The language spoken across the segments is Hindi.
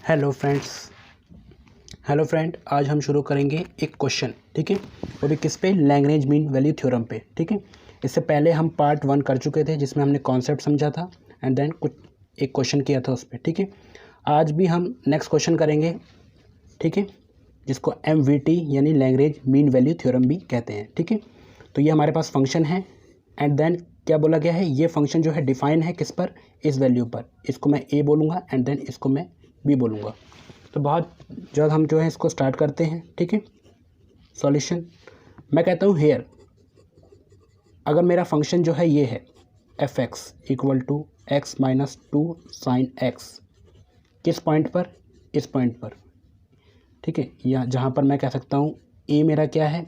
Hello friends. हेलो फ्रेंड, आज हम शुरू करेंगे एक क्वेश्चन। ठीक है, वो भी किस पे? लैग्रेंज मीन वैल्यू थ्योरम पे। ठीक है, इससे पहले हम पार्ट 1 कर चुके थे जिसमें हमने कॉन्सेप्ट समझा था एंड देन कुछ एक क्वेश्चन किया था उस पर। ठीक है, आज भी हम नेक्स्ट क्वेश्चन करेंगे। ठीक है, जिसको MVT यानी लैग्रेंज मीन वैल्यू थ्योरम भी कहते हैं। ठीक है, तो ये हमारे पास फंक्शन है एंड देन क्या बोला गया है, ये फंक्शन जो है डिफाइन है किस पर? इस वैल्यू पर। इसको मैं A बोलूँगा एंड देन इसको मैं B बोलूँगा। तो बहुत जल्द हम जो है इसको स्टार्ट करते हैं। ठीक है, सॉल्यूशन मैं कहता हूँ हेयर, अगर मेरा फंक्शन जो है ये है f(x) equal to x minus 2 sine x, किस पॉइंट पर? इस पॉइंट पर। ठीक है, या जहाँ पर मैं कह सकता हूँ a मेरा क्या है?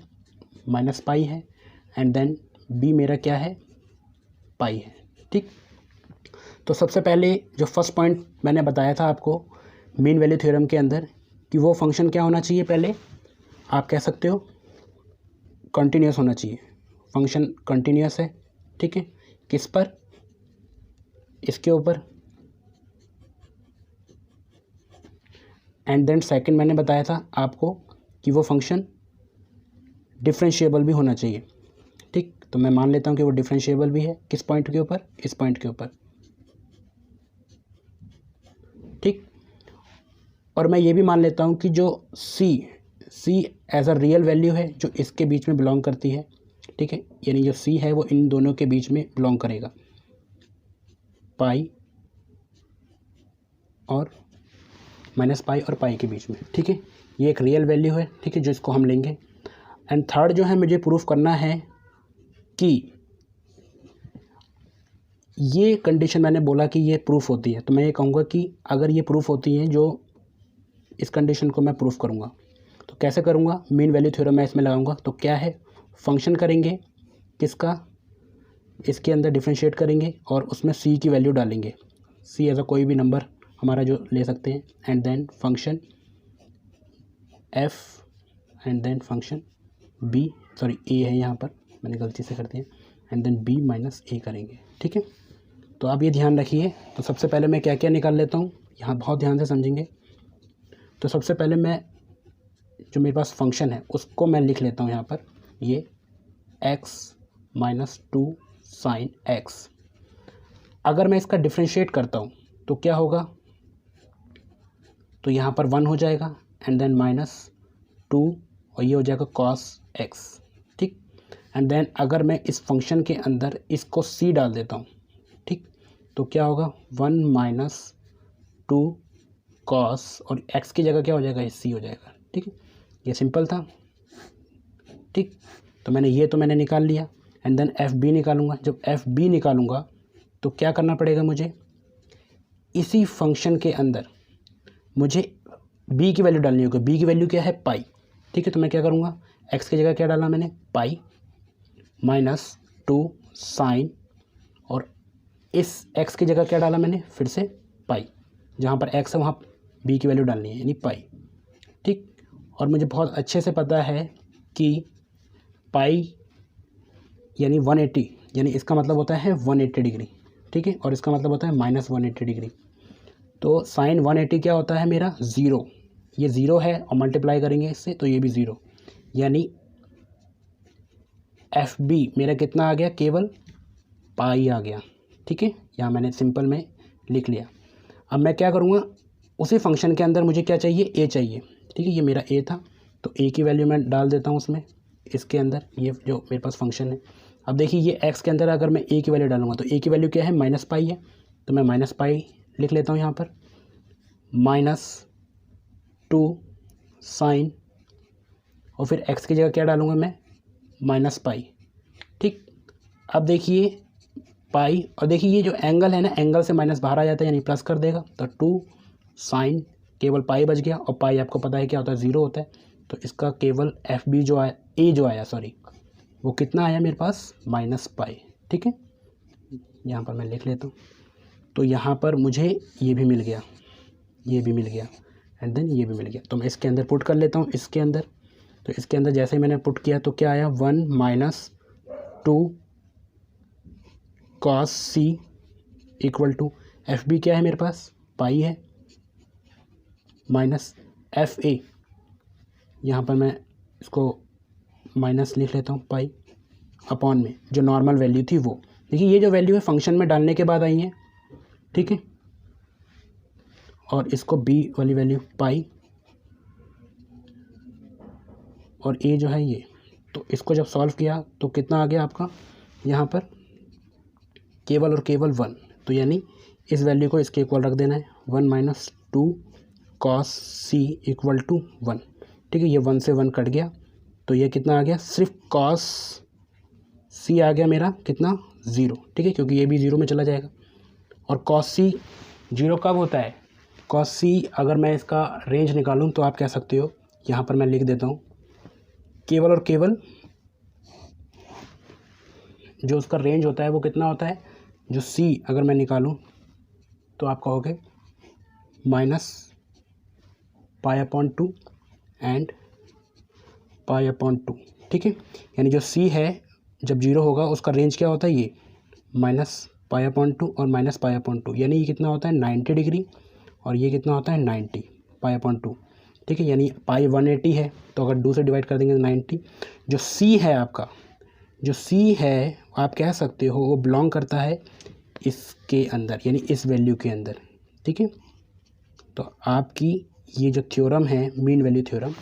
माइनस पाई है एंड देन b मेरा क्या है? पाई है। ठीक, तो सबसे पहले जो फर्स्ट पॉइंट मैंने बताया था आपको मीन वैल्यू थ्योरम के अंदर कि वो फंक्शन क्या होना चाहिए, पहले आप कह सकते हो कंटिन्यूस होना चाहिए। फंक्शन कंटिन्यूस है। ठीक है, किस पर? इसके ऊपर। एंड देन सेकंड मैंने बताया था आपको कि वो फंक्शन डिफरेंशिएबल भी होना चाहिए। ठीक, तो मैं मान लेता हूँ कि वो डिफरेंशिएबल भी है। किस पॉइंट के ऊपर? इस पॉइंट के ऊपर। ठीक, और मैं ये भी मान लेता हूँ कि जो C as a real value है जो इसके बीच में बिलोंग करती है। ठीक है, यानी जो C है वो इन दोनों के बीच में बिलोंग करेगा, पाई और माइनस पाई और पाई के बीच में। ठीक है, ये एक रियल वैल्यू है। ठीक है, जो इसको हम लेंगे। एंड थर्ड जो है मुझे प्रूफ करना है कि ये कंडीशन मैंने बोला कि ये प्रूफ होती है, तो मैं ये कहूँगा कि अगर ये प्रूफ होती है, जो इस कंडीशन को मैं प्रूफ करूँगा तो कैसे करूँगा? मीन वैल्यू थ्योरम मैं इसमें लगाऊंगा। तो क्या है, फंक्शन करेंगे किसका? इसके अंदर डिफरेंशिएट करेंगे और उसमें C की वैल्यू डालेंगे। C एज अ कोई भी नंबर हमारा जो ले सकते हैं and then function F and then function B, sorry A है यहाँ पर, मैंने गलती से कर दिया, and then B minus A करेंगे। ठीक है, तो आप ये ध्यान रखिए। तो सबसे पहले मैं क्या क्या निकाल लेता हूँ, यहाँ बहुत ध्यान से समझेंगे। तो सबसे पहले मैं जो मेरे पास फंक्शन है उसको मैं लिख लेता हूँ यहाँ पर, ये x माइनस 2 साइन x। अगर मैं इसका डिफरेंशिएट करता हूँ तो क्या होगा? तो यहाँ पर 1 हो जाएगा एंड देन माइनस 2 और ये हो जाएगा cos x। ठीक, एंड देन अगर मैं इस फंक्शन के अंदर इसको C डाल देता हूँ, ठीक, तो क्या होगा? 1 माइनस 2 cos और x की जगह क्या हो जाएगा? C हो जाएगा। ठीक है, ये सिंपल था। ठीक, तो मैंने निकाल लिया एंड देन FB निकालूंगा। जब FB निकालूंगा तो क्या करना पड़ेगा मुझे? इसी फंक्शन के अंदर मुझे B की वैल्यू डालनी होगी। B की वैल्यू क्या है? पाई। ठीक है, तो मैं क्या करूँगा? x की जगह क्या डाला मैंने? पाई माइनस 2 साइन, और इस x की जगह क्या डाला मैंने? फिर से पाई। जहाँ पर x है वहाँ B की वैल्यू डालनी है, यानी पाई। ठीक, और मुझे बहुत अच्छे से पता है कि पाई यानी 180, यानी इसका मतलब होता है 180 डिग्री। ठीक है, और इसका मतलब होता है माइनस 180 डिग्री। तो साइन 180 क्या होता है मेरा? 0। ये 0 है और मल्टीप्लाई करेंगे इससे तो ये भी 0, यानी FB मेरा कितना आ गया? केवल पाई आ गया। ठीक है, यहाँ मैंने सिंपल में लिख लिया। अब मैं क्या करूँगा? उसी फंक्शन के अंदर मुझे क्या चाहिए? A चाहिए। ठीक है, ये मेरा A था तो A की वैल्यू मैं डाल देता हूँ उसमें, इसके अंदर, ये जो मेरे पास फंक्शन है। अब देखिए ये x के अंदर अगर मैं A की वैल्यू डालूंगा तो A की वैल्यू क्या है? माइनस पाई है, तो मैं माइनस पाई लिख लेता हूँ यहाँ पर, माइनस 2 साइन, और फिर x की जगह क्या डालूंगा मैं? Minus pi. ठीक, अब देखिए पाई, और देखिए ये जो एंगल है ना, एंगल से माइनस बाहर आ जाता है यानी प्लस कर देगा, तो 2 साइन, केवल पाई बच गया, और पाई आपको पता है क्या होता है? 0 होता है। तो इसका केवल FB जो आया, A जो आया सॉरी, वो कितना आया मेरे पास? Minus pi. ठीक है, यहाँ पर मैं लिख लेता हूँ। तो यहाँ पर मुझे ये भी मिल गया, ये भी मिल गया एंड देन ये भी मिल गया। तो मैं इसके अंदर पुट कर लेता हूँ, इसके अंदर। तो इसके अंदर जैसे ही मैंने पुट किया तो क्या आया? 1 minus 2 cos C equal to FB क्या है मेरे पास? पाई है, माइनस एफ ए, यहाँ पर मैं इसको माइनस लिख लेता हूँ पाई अपॉन में जो नॉर्मल वैल्यू थी वो। देखिए ये जो वैल्यू है फंक्शन में डालने के बाद आई है, ठीक है, और इसको बी वाली वैल्यू पाई और ए जो है ये, तो इसको जब सॉल्व किया तो कितना आ गया आपका यहाँ पर केवल और केवल 1, तो यानी इस वैल्यू को इसके इक्वल रख देना है 1 minus 2 cos C equal to 1, ठीक है। ये 1 से 1 कट गया तो ये कितना आ गया, सिर्फ कॉस सी आ गया मेरा कितना 0, ठीक है, क्योंकि ये भी 0 में चला जाएगा। और कॉस सी 0 कब होता है, कॉस सी अगर मैं इसका रेंज निकालूं तो आप कह सकते हो, यहाँ पर मैं लिख देता हूँ केवल और केवल जो उसका रेंज होता है वो कितना होता है, जो सी अगर मैं निकालूं तो आप कहोगे minus pi upon 2 and pi upon 2, ठीक है। यानी जो सी है जब 0 होगा उसका रेंज क्या होता है, ये माइनस पाई अपॉन 2 और माइनस पाई अपॉन 2, यानी ये कितना होता है 90 डिग्री और ये कितना होता है 90 पाई अपॉन 2, ठीक है। यानी पाई 180 है तो अगर 2 से डिवाइड कर देंगे तो 90। जो सी है आपका, जो सी है आप कह सकते हो वो बिलोंग करता है इसके अंदर, यानी इस वैल्यू के अंदर, ठीक है। तो आपकी ये जो थ्योरम है मीन वैल्यू थ्योरम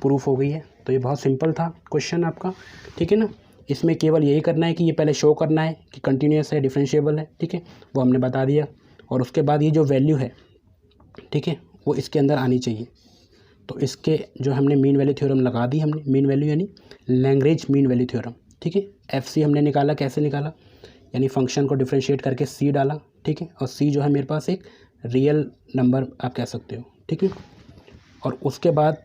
प्रूफ हो गई है। तो ये बहुत सिंपल था क्वेश्चन आपका, ठीक है ना। इसमें केवल यही करना है कि ये पहले शो करना है कि कंटिन्यूस है, डिफरेंशिएबल है, ठीक है, वो हमने बता दिया। और उसके बाद ये जो वैल्यू है, ठीक है, वो इसके अंदर आनी चाहिए। तो इसके जो हमने मीन वैल्यू थ्योरम लगा दी हमने, मीन वैल्यू यानी लैग्रेंज मीन वैल्यू थ्योरम, ठीक है। एफ सी हमने निकाला, कैसे निकाला, यानी फंक्शन को डिफरेंशिएट करके सी डाला, ठीक है, और सी जो है मेरे पास एक रियल नंबर आप कह सकते हो, ठीक है। और उसके बाद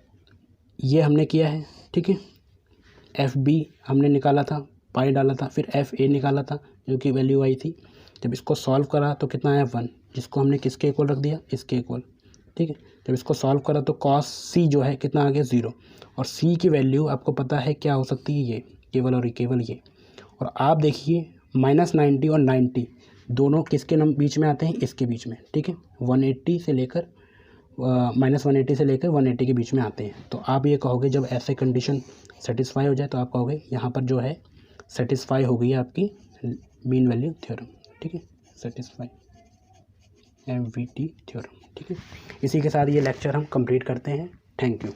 ये हमने किया है, ठीक है, एफ बी हमने निकाला था, पाई डाला था, फिर एफ ए निकाला था जो कि वैल्यू आई थी। जब इसको सॉल्व करा तो कितना आया 1, जिसको हमने किसके इक्वल रख दिया, इसके इक्वल, ठीक है। जब इसको सॉल्व करा तो कॉस सी जो है कितना आ गया 0, और सी की वैल्यू आपको पता है क्या हो सकती है, ये केवल और केवल ये। और आप देखिए -90 और 90 दोनों किसके बीच में आते हैं, इसके बीच में, ठीक है, 180 से लेकर -180 से लेकर 180 के बीच में आते हैं। तो आप ये कहोगे जब ऐसे कंडीशन सेटिस्फाई हो जाए तो आप कहोगे यहाँ पर जो है सेटिस्फाई हो गई है आपकी मीन वैल्यू थ्योरम, ठीक है, सेटिस्फाई MVT थ्योरम, ठीक है। इसी के साथ ये लेक्चर हम कंप्लीट करते हैं। Thank you.